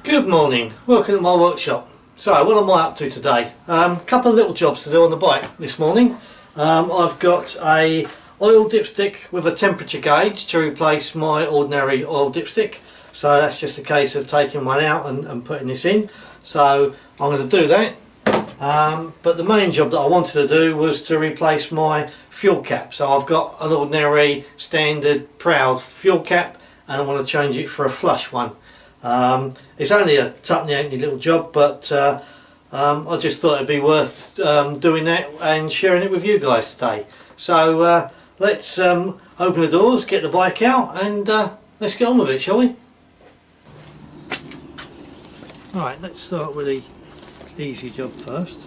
Good morning, welcome to my workshop. So what am I up to today? Couple of little jobs to do on the bike this morning. I've got a oil dipstick with a temperature gauge to replace my ordinary oil dipstick. So that's just a case of taking one out and putting this in. So I'm going to do that. But the main job that I wanted to do was to replace my fuel cap. So I've got an ordinary standard proud fuel cap and I want to change it for a flush one. It's only a tuppenny halfpenny little job, but I just thought it'd be worth doing that and sharing it with you guys today. So let's open the doors, get the bike out, and let's get on with it, shall we? Alright, let's start with the easy job first.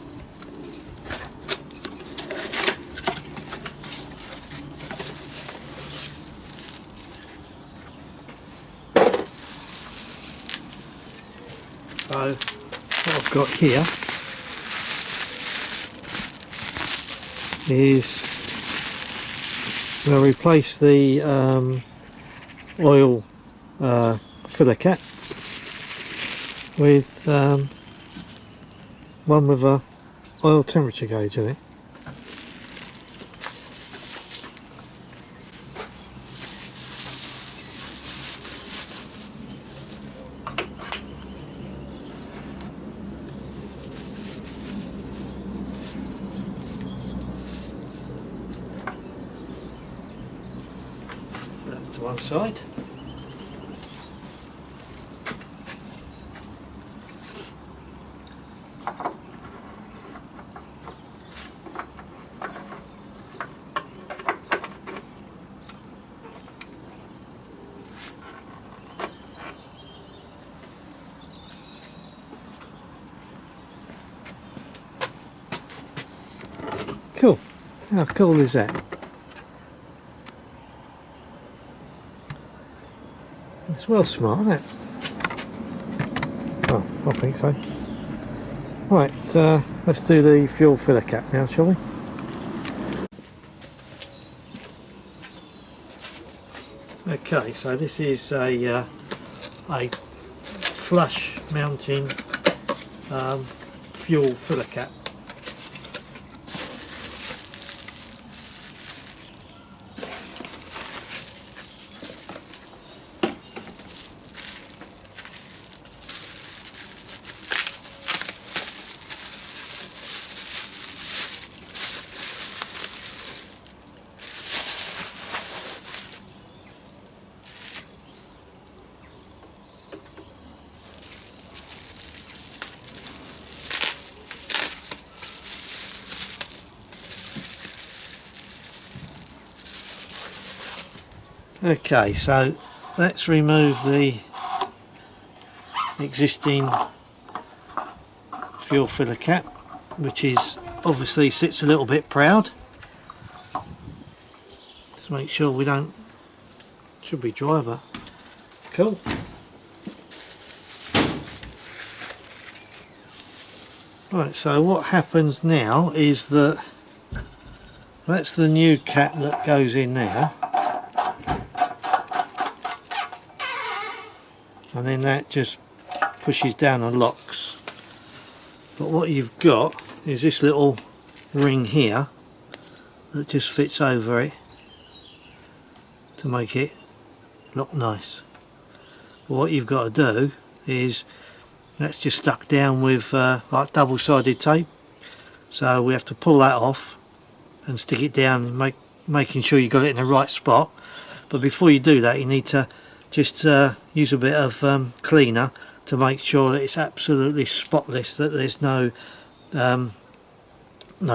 So what I've got here is I'm going to replace the oil filler cap with one with a oil temperature gauge in it. That's to one side. Cool. How cool is that? It's well smart, isn't it? Oh, I think so. Right, let's do the fuel filler cap now, shall we? Okay, so this is a flush mounting fuel filler cap. Okay, so let's remove the existing fuel filler cap, which is obviously sits a little bit proud. Let's make sure we don't, should be dry, but cool. Right, so what happens now is that that's the new cap that goes in there. And then that just pushes down and locks. But what you've got is this little ring here that just fits over it to make it look nice. But what you've got to do is that's just stuck down with like double-sided tape, so we have to pull that off and stick it down, making sure you got it in the right spot. But before you do that, you need to just use a bit of cleaner to make sure that it's absolutely spotless, that there's no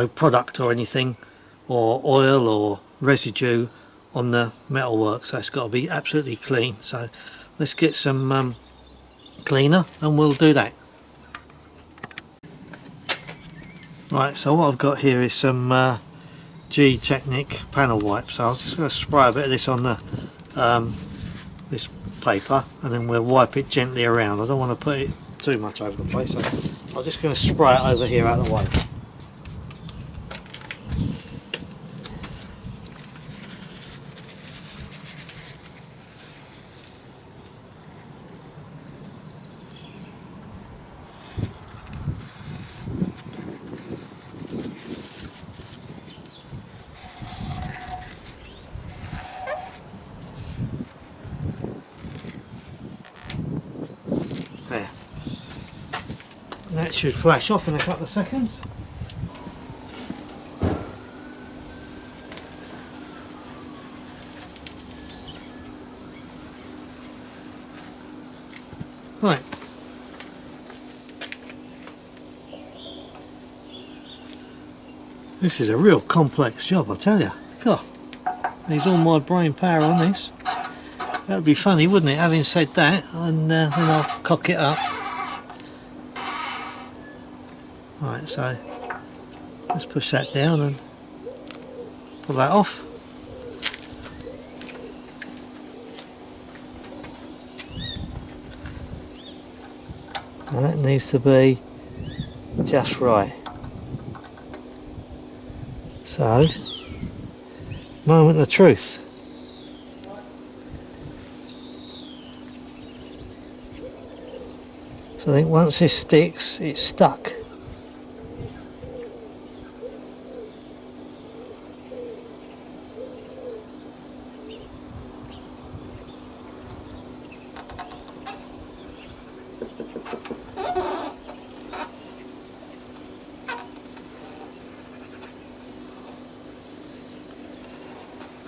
product or anything, or oil or residue on the metalwork. So it's got to be absolutely clean. So let's get some cleaner and we'll do that. Right, so what I've got here is some G-Technic panel wipe. So I'm just going to spray a bit of this on the this paper, and then we'll wipe it gently around. I don't want to put it too much over the place, so I'm just going to spray it over here out of the way. There. That should flash off in a couple of seconds. Right. This is a real complex job, I tell you. God, needs all my brain power on this. That'd be funny, wouldn't it, having said that, and then I'll cock it up. Right, so let's push that down and pull that off. That needs to be just right. So, moment of truth. So I think once this sticks, it's stuck.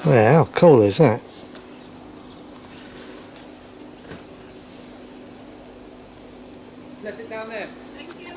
Well, how cool is that? Set it down there. Thank you.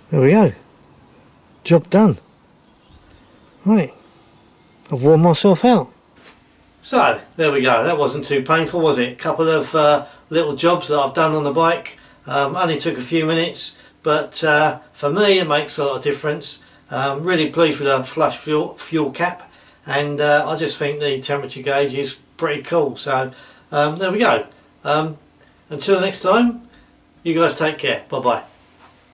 There we go. Job done. Right. I've worn myself out. So, there we go. That wasn't too painful, was it? A couple of little jobs that I've done on the bike. Only took a few minutes, but for me it makes a lot of difference. Really pleased with the flush fuel cap, and I just think the temperature gauge is pretty cool. So, there we go. Until next time, you guys take care. Bye bye.